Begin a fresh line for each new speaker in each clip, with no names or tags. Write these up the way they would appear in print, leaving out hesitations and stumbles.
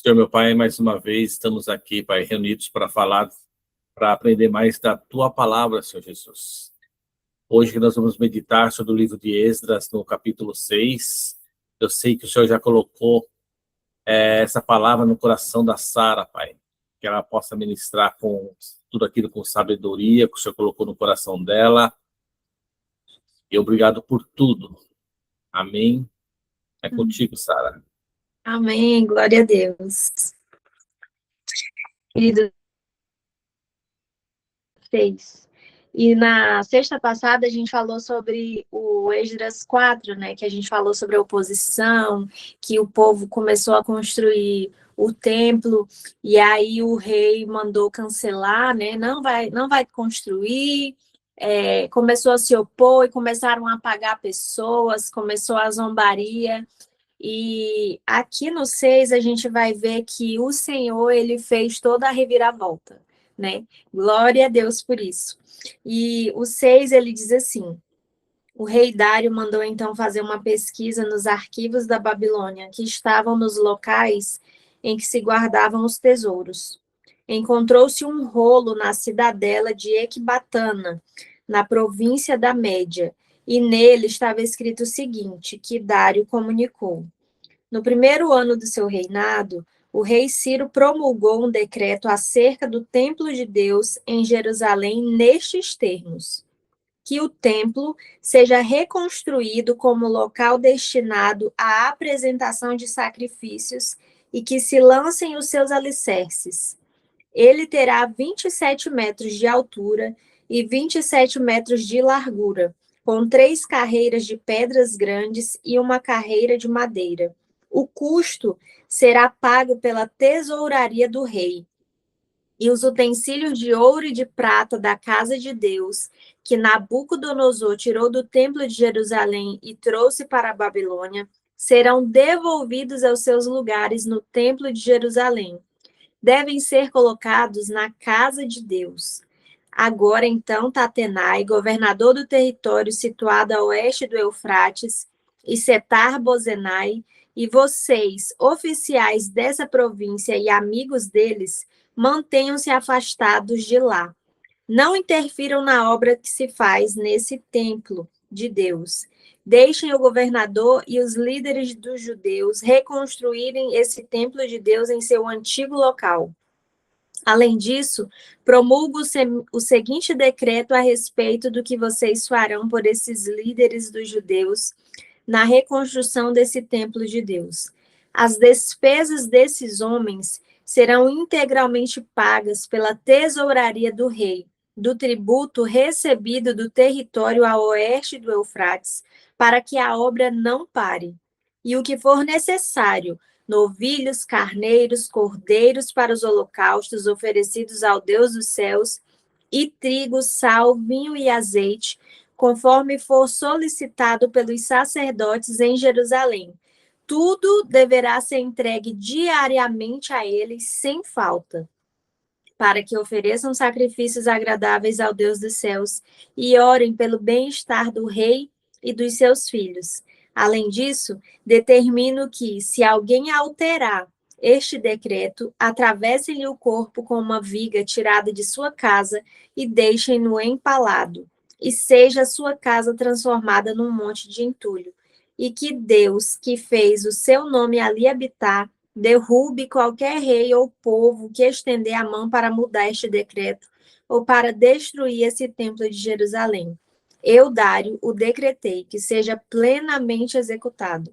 Senhor, meu Pai, mais uma vez estamos aqui, Pai, reunidos para falar, para aprender mais da Tua palavra, Senhor Jesus. Hoje nós vamos meditar sobre o livro de Esdras, no capítulo 6. Eu sei que o Senhor já colocou essa palavra no coração da Sara, Pai, que ela possa ministrar com tudo aquilo com sabedoria que o Senhor colocou no coração dela. E obrigado por tudo. Amém. É contigo, Sara.
Amém, glória a Deus. Querido, 6. E na sexta passada a gente falou sobre o Esdras 4, né? Que a gente falou sobre a oposição, que o povo começou a construir o templo, e aí o rei mandou cancelar, né? Não vai construir. Começou a se opor e começaram a pagar pessoas, começou a zombaria. E aqui no 6 a gente vai ver que o Senhor, ele fez toda a reviravolta, né? Glória a Deus por isso. E o 6 ele diz assim: o rei Dário mandou então fazer uma pesquisa nos arquivos da Babilônia, que estavam nos locais em que se guardavam os tesouros. Encontrou-se um rolo na cidadela de Ecbatana, na província da Média, e nele estava escrito o seguinte, que Dário comunicou: no primeiro ano do seu reinado, o rei Ciro promulgou um decreto acerca do templo de Deus em Jerusalém nestes termos: que o templo seja reconstruído como local destinado à apresentação de sacrifícios e que se lancem os seus alicerces. Ele terá 27 metros de altura e 27 metros de largura, com 3 carreiras de pedras grandes e uma carreira de madeira. O custo será pago pela tesouraria do rei. E os utensílios de ouro e de prata da casa de Deus, que Nabucodonosor tirou do templo de Jerusalém e trouxe para a Babilônia, serão devolvidos aos seus lugares no templo de Jerusalém. Devem ser colocados na casa de Deus. Agora, então, Tatenai, governador do território situado a oeste do Eufrates, e Setar-Bozenai, e vocês, oficiais dessa província e amigos deles, mantenham-se afastados de lá. Não interfiram na obra que se faz nesse templo de Deus. Deixem o governador e os líderes dos judeus reconstruírem esse templo de Deus em seu antigo local. Além disso, promulgo o seguinte decreto a respeito do que vocês farão por esses líderes dos judeus na reconstrução desse templo de Deus. As despesas desses homens serão integralmente pagas pela tesouraria do rei, do tributo recebido do território a oeste do Eufrates, para que a obra não pare. E o que for necessário, novilhos, carneiros, cordeiros para os holocaustos oferecidos ao Deus dos céus, e trigo, sal, vinho e azeite, conforme for solicitado pelos sacerdotes em Jerusalém. Tudo deverá ser entregue diariamente a eles, sem falta, para que ofereçam sacrifícios agradáveis ao Deus dos céus e orem pelo bem-estar do rei e dos seus filhos. Além disso, determino que, se alguém alterar este decreto, atravessem-lhe o corpo com uma viga tirada de sua casa e deixem-no empalado, e seja a sua casa transformada num monte de entulho. E que Deus, que fez o seu nome ali habitar, derrube qualquer rei ou povo que estender a mão para mudar este decreto ou para destruir esse templo de Jerusalém. Eu, Dário, o decretei, que seja plenamente executado.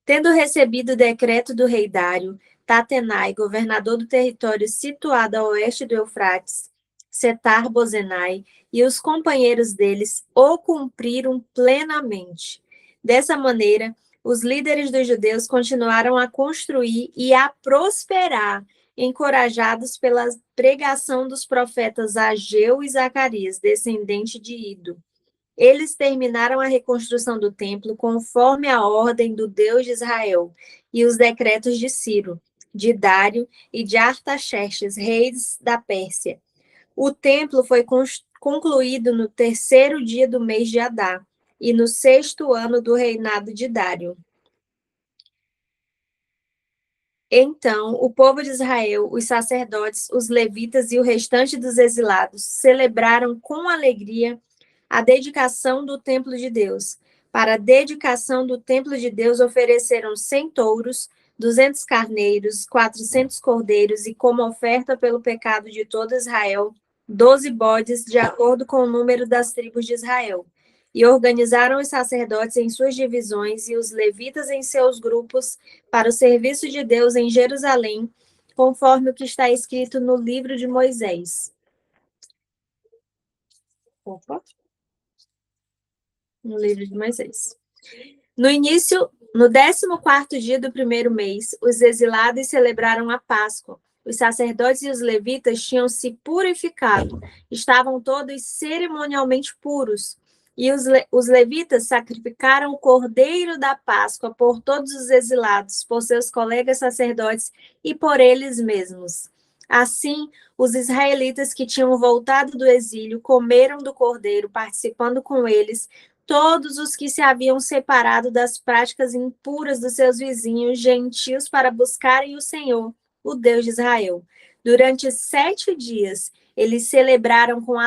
Tendo recebido o decreto do rei Dário, Tatenai, governador do território situado a oeste do Eufrates, Setar-Bozenai e os companheiros deles o cumpriram plenamente. Dessa maneira, os líderes dos judeus continuaram a construir e a prosperar, encorajados pela pregação dos profetas Ageu e Zacarias, descendente de Ido. Eles terminaram a reconstrução do templo conforme a ordem do Deus de Israel e os decretos de Ciro, de Dário e de Artaxerxes, reis da Pérsia. O templo foi concluído no 3º dia do mês de Adar e no 6º ano do reinado de Dário. Então, o povo de Israel, os sacerdotes, os levitas e o restante dos exilados celebraram com alegria a dedicação do templo de Deus. Para a dedicação do templo de Deus, ofereceram 100 touros, 200 carneiros, 400 cordeiros e, como oferta pelo pecado de todo Israel, 12 bodes, de acordo com o número das tribos de Israel. E organizaram os sacerdotes em suas divisões e os levitas em seus grupos para o serviço de Deus em Jerusalém, conforme o que está escrito no livro de Moisés. Opa. No livro de Moisés. No início, no 14º dia do primeiro mês, os exilados celebraram a Páscoa. Os sacerdotes e os levitas tinham se purificado, estavam todos cerimonialmente puros. E os levitas sacrificaram o cordeiro da Páscoa por todos os exilados, por seus colegas sacerdotes e por eles mesmos. Assim, os israelitas que tinham voltado do exílio comeram do cordeiro, participando com eles todos os que se haviam separado das práticas impuras dos seus vizinhos gentios para buscarem o Senhor, o Deus de Israel. Durante 7 dias, eles celebraram com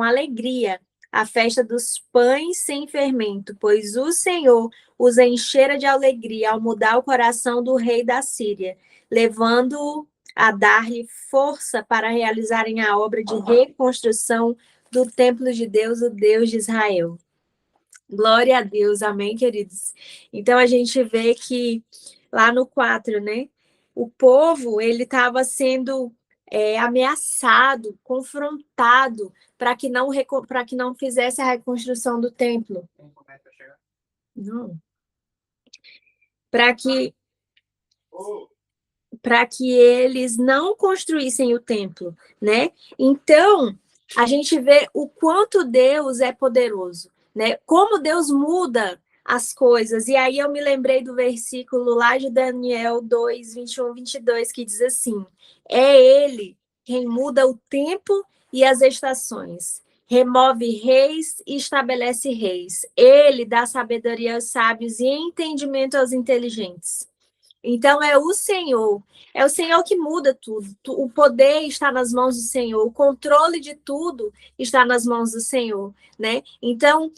alegria a festa dos pães sem fermento, pois o Senhor os enchera de alegria ao mudar o coração do rei da Síria, levando-o a dar-lhe força para realizarem a obra de reconstrução do templo de Deus, o Deus de Israel. Glória a Deus, amém, queridos? Então, a gente vê que lá no 4, né, o povo, ele estava sendo ameaçado, confrontado, para que não fizesse a reconstrução do templo. Não. Para que eles não construíssem o templo, né? Então, a gente vê o quanto Deus é poderoso, né? Como Deus muda as coisas. E aí eu me lembrei do versículo lá de Daniel 2, 21, 22, que diz assim: é Ele quem muda o tempo e as estações, remove reis e estabelece reis. Ele dá sabedoria aos sábios e entendimento aos inteligentes. Então, é o Senhor que muda tudo. O poder está nas mãos do Senhor, o controle de tudo está nas mãos do Senhor, né? Então,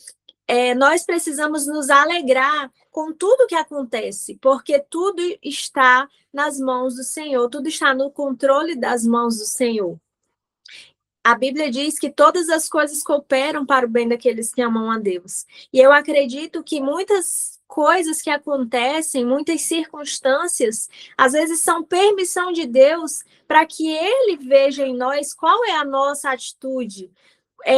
nós precisamos nos alegrar com tudo que acontece, porque tudo está nas mãos do Senhor, tudo está no controle das mãos do Senhor. A Bíblia diz que todas as coisas cooperam para o bem daqueles que amam a Deus. E eu acredito que muitas coisas que acontecem, muitas circunstâncias, às vezes são permissão de Deus para que Ele veja em nós qual é a nossa atitude,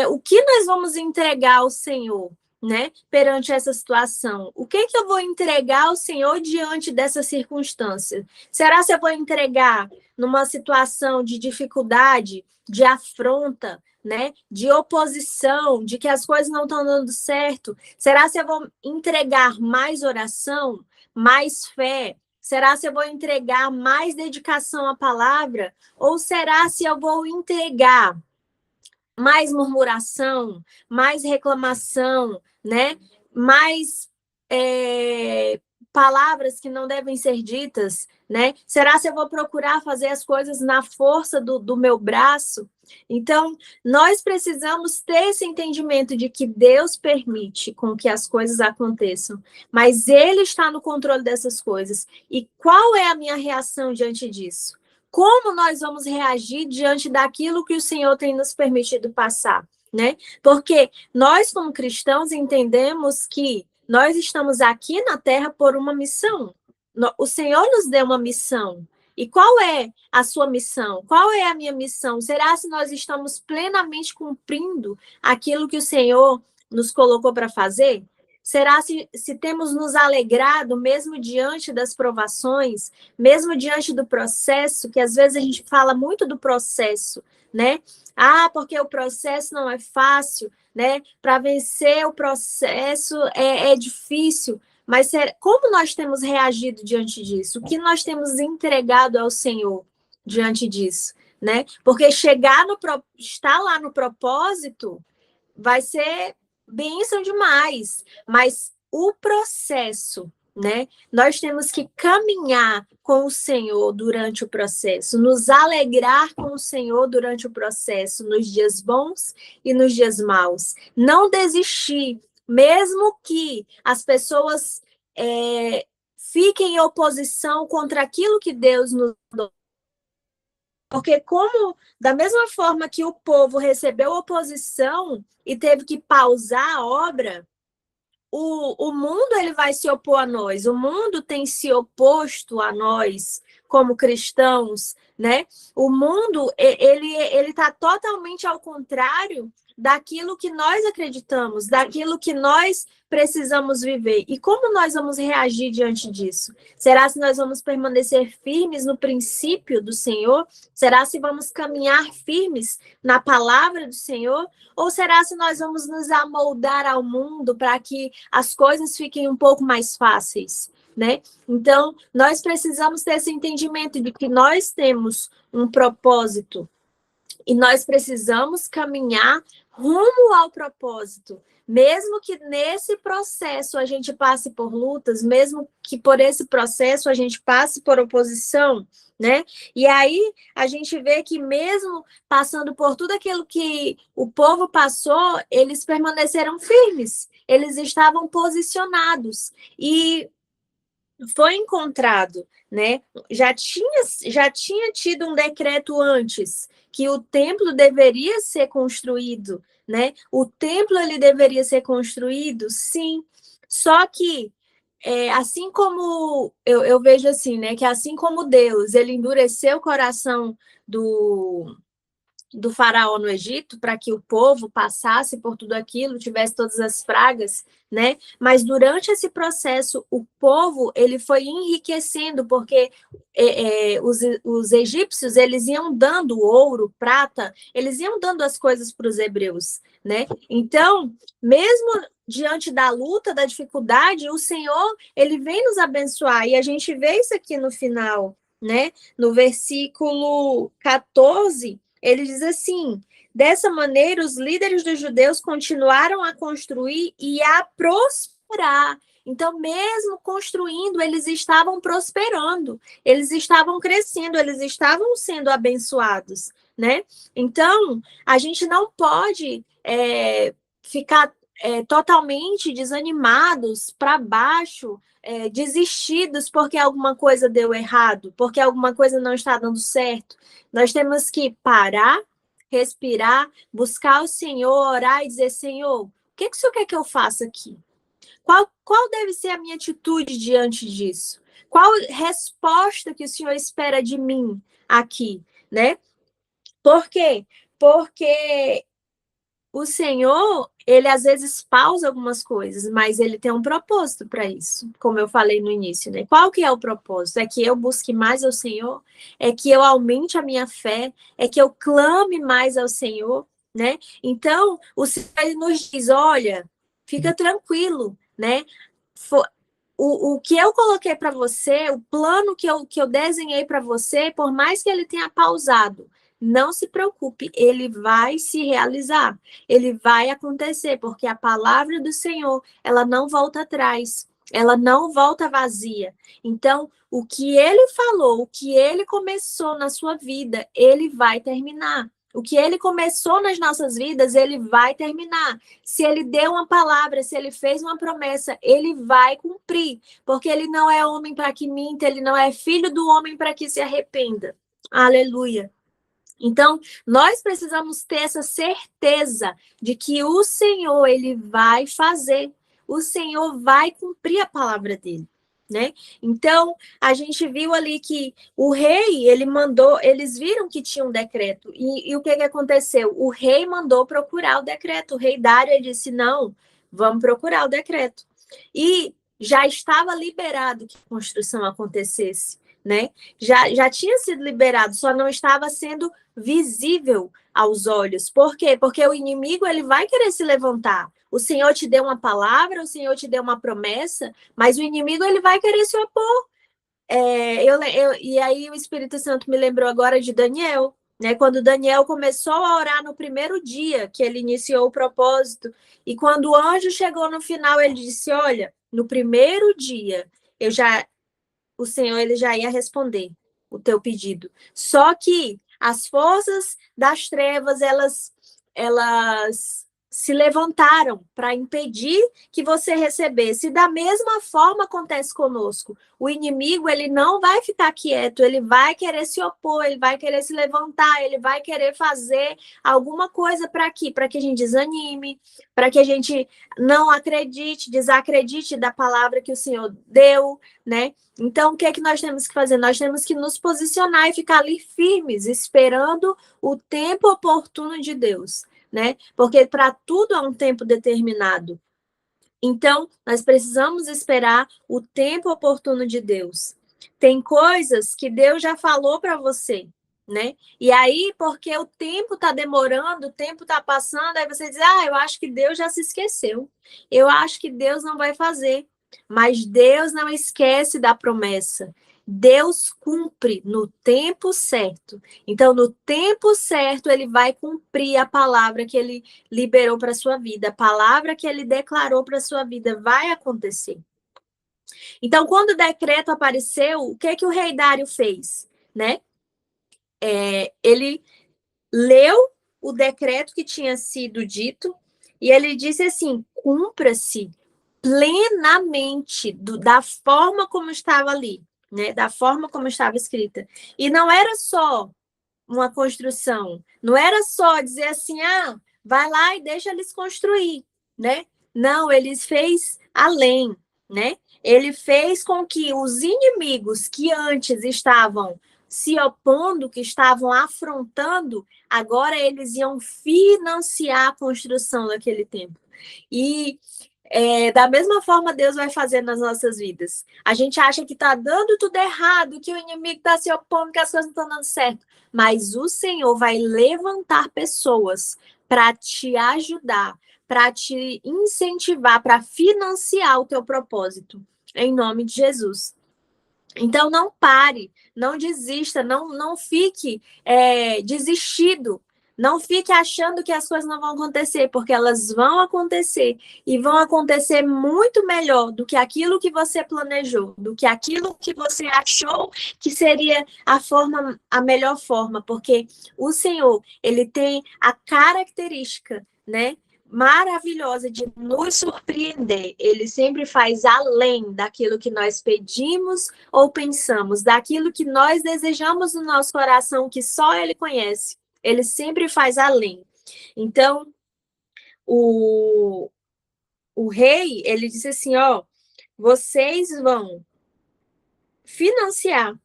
o que nós vamos entregar ao Senhor, né, perante essa situação. O que eu vou entregar ao Senhor diante dessa circunstância? Será que eu vou entregar numa situação de dificuldade, de afronta, né, de oposição, de que as coisas não estão dando certo? Será que eu vou entregar mais oração, mais fé? Será se eu vou entregar mais dedicação à palavra? Ou será se eu vou entregar mais murmuração, mais reclamação, né? Mais palavras que não devem ser ditas, né? Será se eu vou procurar fazer as coisas na força do meu braço? Então, nós precisamos ter esse entendimento de que Deus permite com que as coisas aconteçam, mas Ele está no controle dessas coisas. E qual é a minha reação diante disso? Como nós vamos reagir diante daquilo que o Senhor tem nos permitido passar, né? Porque nós, como cristãos, entendemos que nós estamos aqui na Terra por uma missão. O Senhor nos deu uma missão. E qual é a sua missão? Qual é a minha missão? Será se nós estamos plenamente cumprindo aquilo que o Senhor nos colocou para fazer? Será se temos nos alegrado mesmo diante das provações, mesmo diante do processo, que às vezes a gente fala muito do processo, né? Porque o processo não é fácil, né? Para vencer o processo é difícil. Mas como nós temos reagido diante disso? O que nós temos entregado ao Senhor diante disso, né? Porque estar lá no propósito vai ser bênção demais, mas o processo, né? Nós temos que caminhar com o Senhor durante o processo, nos alegrar com o Senhor durante o processo, nos dias bons e nos dias maus. Não desistir, mesmo que as pessoas fiquem em oposição contra aquilo que Deus nos deu. Porque da mesma forma que o povo recebeu oposição e teve que pausar a obra, o mundo ele vai se opor a nós, o mundo tem se oposto a nós como cristãos, né? O mundo ele está totalmente ao contrário daquilo que nós acreditamos, daquilo que nós precisamos viver. E como nós vamos reagir diante disso? Será se nós vamos permanecer firmes no princípio do Senhor? Será se vamos caminhar firmes na palavra do Senhor? Ou será se nós vamos nos amoldar ao mundo para que as coisas fiquem um pouco mais fáceis, né? Então, nós precisamos ter esse entendimento de que nós temos um propósito e nós precisamos caminhar rumo ao propósito, mesmo que nesse processo a gente passe por lutas, mesmo que por esse processo a gente passe por oposição, né? E aí a gente vê que mesmo passando por tudo aquilo que o povo passou, eles permaneceram firmes, eles estavam posicionados e foi encontrado, né? Já tinha tido um decreto antes que o templo deveria ser construído, né? O templo ele deveria ser construído, sim. Só que assim como eu vejo assim, né? Que assim como Deus ele endureceu o coração do faraó no Egito para que o povo passasse por tudo aquilo, tivesse todas as pragas, né? Mas durante esse processo, o povo ele foi enriquecendo porque os egípcios eles iam dando ouro, prata, eles iam dando as coisas para os hebreus, né? Então, mesmo diante da luta, da dificuldade, o Senhor ele vem nos abençoar e a gente vê isso aqui no final, né? No versículo 14. Ele diz assim: dessa maneira, os líderes dos judeus continuaram a construir e a prosperar. Então, mesmo construindo, eles estavam prosperando, eles estavam crescendo, eles estavam sendo abençoados, né? Então, a gente não pode ficar totalmente desanimados, para baixo, desistidos porque alguma coisa deu errado, porque alguma coisa não está dando certo. Nós temos que parar, respirar, buscar o Senhor, orar e dizer: Senhor, o que o Senhor quer que eu faça aqui? Qual deve ser a minha atitude diante disso? Qual resposta que o Senhor espera de mim aqui, né? Por quê? Porque o Senhor, ele às vezes pausa algumas coisas, mas ele tem um propósito para isso, como eu falei no início, né? Qual que é o propósito? É que eu busque mais ao Senhor? É que eu aumente a minha fé? É que eu clame mais ao Senhor, né? Então, o Senhor ele nos diz: olha, fica tranquilo, né? O que eu coloquei para você, o plano que eu desenhei para você, por mais que ele tenha pausado, não se preocupe, ele vai se realizar, ele vai acontecer, porque a palavra do Senhor, ela não volta atrás, ela não volta vazia. Então, o que ele falou, o que ele começou na sua vida, ele vai terminar. O que ele começou nas nossas vidas, ele vai terminar. Se ele deu uma palavra, se ele fez uma promessa, ele vai cumprir, porque ele não é homem para que minta, ele não é filho do homem para que se arrependa. Aleluia. Então, nós precisamos ter essa certeza de que o Senhor, ele vai fazer, o Senhor vai cumprir a palavra dele, né? Então, a gente viu ali que o rei, ele mandou, eles viram que tinha um decreto, e o que aconteceu? O rei mandou procurar o decreto, o rei Dário disse: não, vamos procurar o decreto. E já estava liberado que a construção acontecesse, né? Já tinha sido liberado, só não estava sendo visível aos olhos. Por quê? Porque o inimigo ele vai querer se levantar. O Senhor te deu uma palavra, o Senhor te deu uma promessa, mas o inimigo ele vai querer se opor. E aí o Espírito Santo me lembrou agora de Daniel, né? Quando Daniel começou a orar no primeiro dia que ele iniciou o propósito, e quando o anjo chegou no final, ele disse: olha, no primeiro dia o Senhor ele já ia responder o teu pedido. Só que as forças das trevas, elas se levantaram para impedir que você recebesse. E da mesma forma acontece conosco. O inimigo, ele não vai ficar quieto, ele vai querer se opor, ele vai querer se levantar, ele vai querer fazer alguma coisa para aqui, para que a gente desanime, para que a gente não acredite, desacredite da palavra que o Senhor deu, né? Então, o que é que nós temos que fazer? Nós temos que nos posicionar e ficar ali firmes, esperando o tempo oportuno de Deus, né? Porque para tudo há um tempo determinado. Então, nós precisamos esperar o tempo oportuno de Deus. Tem coisas que Deus já falou para você, né? E aí, porque o tempo está demorando, o tempo está passando, aí você diz, eu acho que Deus já se esqueceu. Eu acho que Deus não vai fazer. Mas Deus não esquece da promessa. Deus cumpre no tempo certo. Então, no tempo certo, ele vai cumprir a palavra que ele liberou para a sua vida. A palavra que ele declarou para a sua vida vai acontecer. Então, quando o decreto apareceu, o que o rei Dário fez? Né? Ele leu o decreto que tinha sido dito e ele disse assim, cumpra-se plenamente da forma como estava ali, né? Da forma como estava escrita. E não era só uma construção, não era só dizer assim, vai lá e deixa eles construir, né? Não, ele fez além, né? Ele fez com que os inimigos que antes estavam se opondo, que estavam afrontando, agora eles iam financiar a construção daquele templo. E da mesma forma Deus vai fazer nas nossas vidas. A gente acha que está dando tudo errado, que o inimigo está se opondo, que as coisas não estão dando certo. Mas o Senhor vai levantar pessoas para te ajudar, para te incentivar, para financiar o teu propósito. Em nome de Jesus. Então, não pare, não desista, não fique desistido. Não fique achando que as coisas não vão acontecer, porque elas vão acontecer e vão acontecer muito melhor do que aquilo que você planejou, do que aquilo que você achou que seria a melhor forma, porque o Senhor, ele tem a característica, né, maravilhosa de nos surpreender. Ele sempre faz além daquilo que nós pedimos ou pensamos, daquilo que nós desejamos no nosso coração, que só ele conhece. Ele sempre faz além. Então, o rei, ele disse assim, vocês vão financiar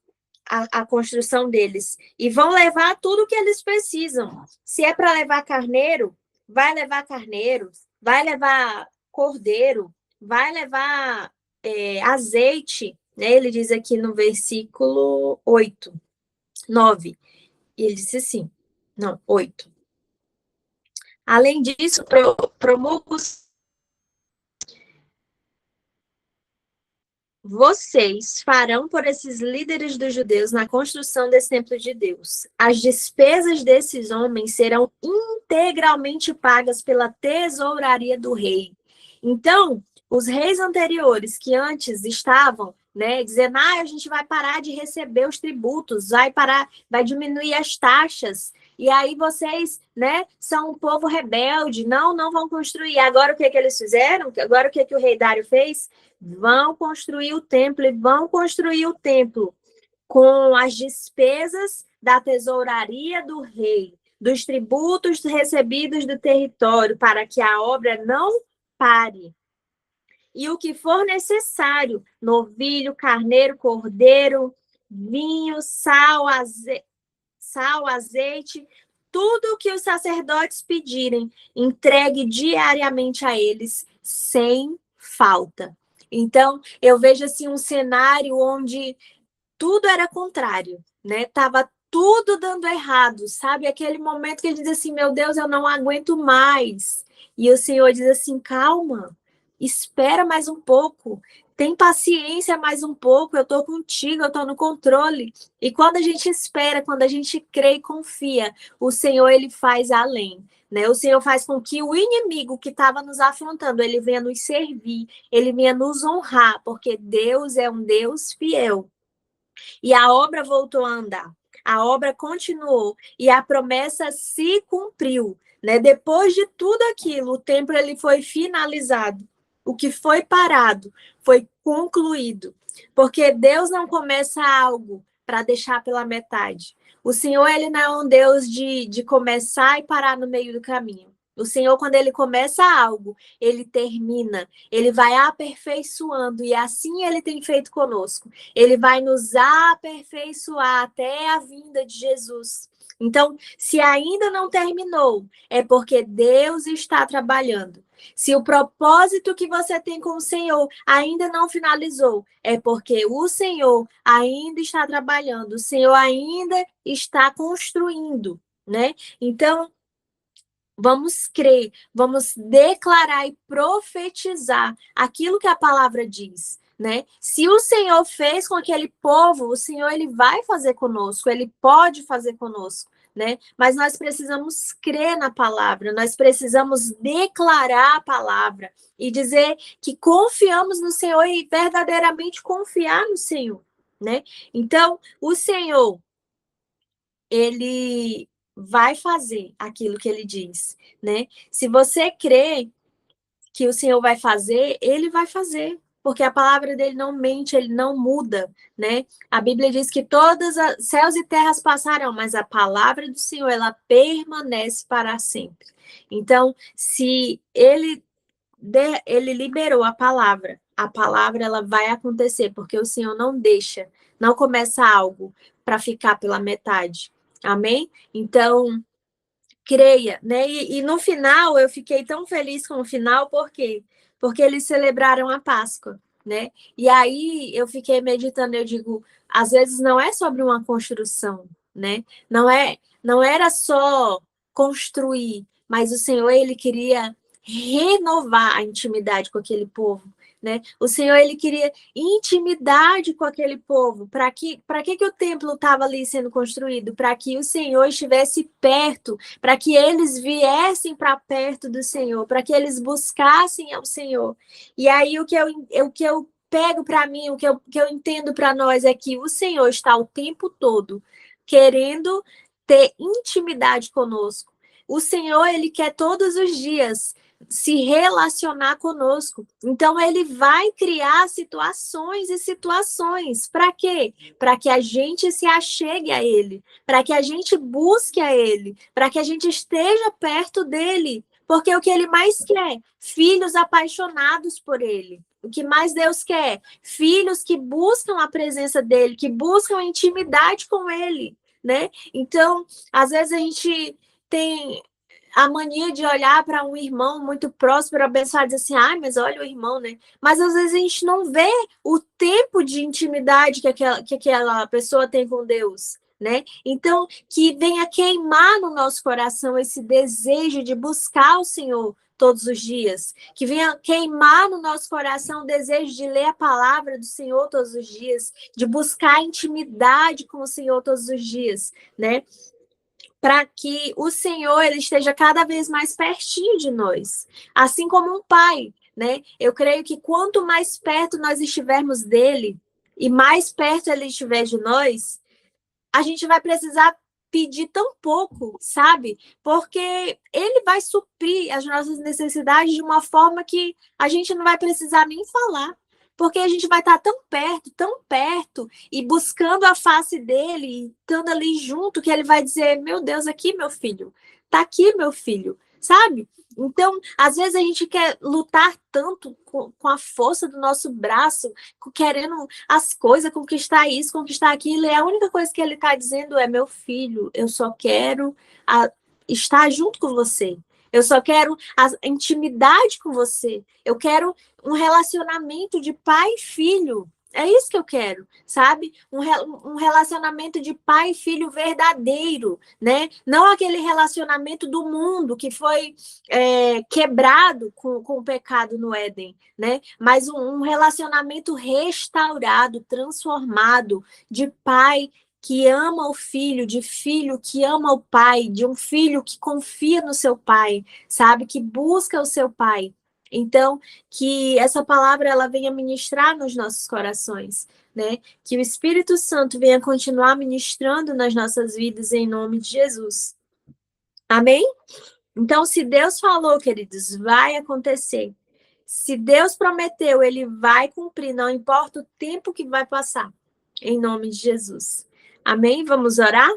a construção deles e vão levar tudo o que eles precisam. Se é para levar carneiro, vai levar carneiro, vai levar cordeiro, vai levar azeite, né? Ele diz aqui no versículo 8, 9, e ele disse assim, não, 8. Além disso, promulgos vocês farão por esses líderes dos judeus na construção desse templo de Deus. As despesas desses homens serão integralmente pagas pela tesouraria do rei. Então, os reis anteriores que antes estavam, né, dizendo, a gente vai parar de receber os tributos, vai diminuir as taxas, e aí vocês, né, são um povo rebelde, não vão construir. Agora o que eles fizeram? Agora o que o rei Dário fez? Vão construir o templo e vão construir o templo com as despesas da tesouraria do rei, dos tributos recebidos do território, para que a obra não pare. E o que for necessário, novilho, carneiro, cordeiro, vinho, sal, azeite, tudo o que os sacerdotes pedirem, entregue diariamente a eles, sem falta. Então, eu vejo assim um cenário onde tudo era contrário, né? Tava tudo dando errado, sabe? Aquele momento que ele diz assim, meu Deus, eu não aguento mais. E o Senhor diz assim, calma, espera mais um pouco, tem paciência mais um pouco, eu estou contigo, eu estou no controle. E quando a gente espera, quando a gente crê e confia, o Senhor, ele faz além. Né? O Senhor faz com que o inimigo que estava nos afrontando, ele venha nos servir, ele venha nos honrar, porque Deus é um Deus fiel. E a obra voltou a andar, a obra continuou e a promessa se cumpriu. Né? Depois de tudo aquilo, o templo ele foi finalizado. O que foi parado foi concluído. Porque Deus não começa algo para deixar pela metade. O Senhor ele não é um Deus de começar e parar no meio do caminho. O Senhor, quando ele começa algo, ele termina, ele vai aperfeiçoando, e assim ele tem feito conosco. Ele vai nos aperfeiçoar até a vinda de Jesus. Então, se ainda não terminou, é porque Deus está trabalhando. Se o propósito que você tem com o Senhor ainda não finalizou, é porque o Senhor ainda está trabalhando, o Senhor ainda está construindo, né? Então, vamos crer, vamos declarar e profetizar aquilo que a palavra diz, né? Se o Senhor fez com aquele povo, o Senhor ele vai fazer conosco, ele pode fazer conosco, né? Mas nós precisamos crer na palavra, nós precisamos declarar a palavra e dizer que confiamos no Senhor e verdadeiramente confiar no Senhor, né? Então, o Senhor ele vai fazer aquilo que ele diz, né? Se você crê que o Senhor vai fazer, ele vai fazer, porque a palavra dele não mente, ele não muda, né? A Bíblia diz que todos os céus e terras passarão, mas a palavra do Senhor, ela permanece para sempre. Então, se ele liberou a palavra ela vai acontecer, porque o Senhor não deixa, não começa algo para ficar pela metade. Amém? Então, creia, né? E no final, eu fiquei tão feliz com o final, por quê? Porque eles celebraram a Páscoa, né? E aí eu fiquei meditando, eu digo, às vezes não é sobre uma construção, né? Não era só construir, mas o Senhor, ele queria renovar a intimidade com aquele povo, né? O Senhor, ele queria intimidade com aquele povo. Para que o templo estava ali sendo construído? Para que o Senhor estivesse perto, para que eles viessem para perto do Senhor, para que eles buscassem ao Senhor. E aí o que eu pego para mim, o que eu entendo para nós é que o Senhor está o tempo todo querendo ter intimidade conosco. O Senhor, ele quer todos os dias se relacionar conosco. Então, ele vai criar situações e situações. Para quê? Para que a gente se achegue a ele, para que a gente busque a ele, para que a gente esteja perto dele. Porque o que ele mais quer? Filhos apaixonados por ele. O que mais Deus quer? Filhos que buscam a presença dele, que buscam intimidade com ele, né? Então, às vezes a gente tem a mania de olhar para um irmão muito próximo, abençoado, e dizer assim, ai, mas olha o irmão, né? Mas às vezes a gente não vê o tempo de intimidade que aquela pessoa tem com Deus, né? Então, que venha queimar no nosso coração esse desejo de buscar o Senhor todos os dias, que venha queimar no nosso coração o desejo de ler a palavra do Senhor todos os dias, de buscar intimidade com o Senhor todos os dias, né? Para que o Senhor ele esteja cada vez mais pertinho de nós, assim como um pai, né? Eu creio que quanto mais perto nós estivermos dele e mais perto ele estiver de nós, a gente vai precisar pedir tão pouco, sabe? Porque ele vai suprir as nossas necessidades de uma forma que a gente não vai precisar nem falar. Porque a gente vai estar tão perto, e buscando a face dele, estando ali junto, que ele vai dizer, meu Deus, aqui, meu filho, tá aqui, meu filho, sabe? Então, às vezes a gente quer lutar tanto com a força do nosso braço, querendo as coisas, conquistar isso, conquistar aquilo, e a única coisa que ele está dizendo é, meu filho, eu só quero estar junto com você. Eu só quero a intimidade com você. Eu quero um relacionamento de pai e filho. É isso que eu quero, sabe? Um relacionamento de pai e filho verdadeiro, né? Não aquele relacionamento do mundo que foi quebrado com o pecado no Éden, né? Mas um relacionamento restaurado, transformado, de pai que ama o filho, de filho que ama o pai, de um filho que confia no seu pai, sabe? Que busca o seu pai. Então, que essa palavra ela venha ministrar nos nossos corações, né? Que o Espírito Santo venha continuar ministrando nas nossas vidas em nome de Jesus. Amém? Então, se Deus falou, queridos, vai acontecer. Se Deus prometeu, ele vai cumprir, não importa o tempo que vai passar. Em nome de Jesus. Amém? Vamos orar?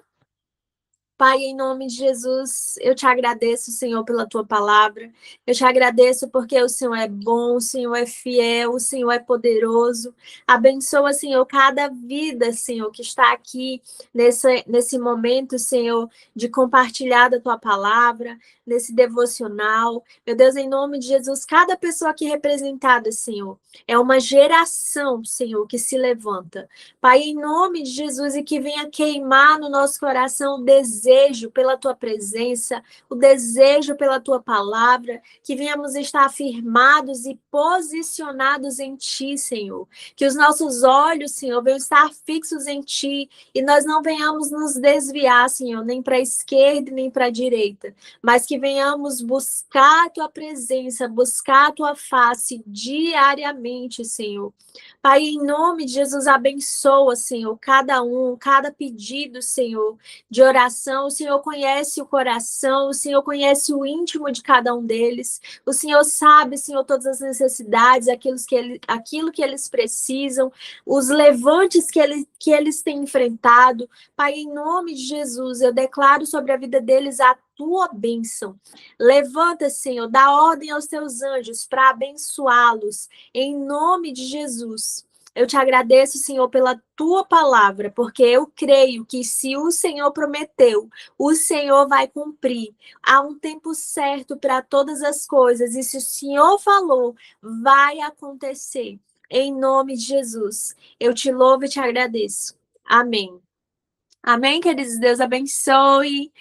Pai, em nome de Jesus, eu te agradeço, Senhor, pela tua palavra. Eu te agradeço porque o Senhor é bom, o Senhor é fiel, o Senhor é poderoso. Abençoa, Senhor, cada vida, Senhor, que está aqui nesse momento, Senhor, de compartilhar da tua palavra, nesse devocional. Meu Deus, em nome de Jesus, cada pessoa aqui representada, Senhor, é uma geração, Senhor, que se levanta. Pai, em nome de Jesus, e que venha queimar no nosso coração o desejo pela tua presença, o desejo pela tua palavra, que venhamos estar afirmados e posicionados em ti, Senhor. Que os nossos olhos, Senhor, venham estar fixos em ti e nós não venhamos nos desviar, Senhor, nem para a esquerda nem para a direita, mas que venhamos buscar a tua presença, buscar a tua face diariamente, Senhor. Pai, em nome de Jesus, abençoa, Senhor, cada um, cada pedido, Senhor, de oração. O Senhor conhece o coração, o Senhor conhece o íntimo de cada um deles. O Senhor sabe, Senhor, todas as necessidades, aquilo que eles precisam, os levantes que eles têm enfrentado. Pai, em nome de Jesus, eu declaro sobre a vida deles a tua bênção. Levanta, Senhor, dá ordem aos teus anjos para abençoá-los, em nome de Jesus. Eu te agradeço, Senhor, pela tua palavra, porque eu creio que se o Senhor prometeu, o Senhor vai cumprir. Há um tempo certo para todas as coisas, e se o Senhor falou, vai acontecer. Em nome de Jesus. Eu te louvo e te agradeço. Amém. Amém, queridos? Deus abençoe.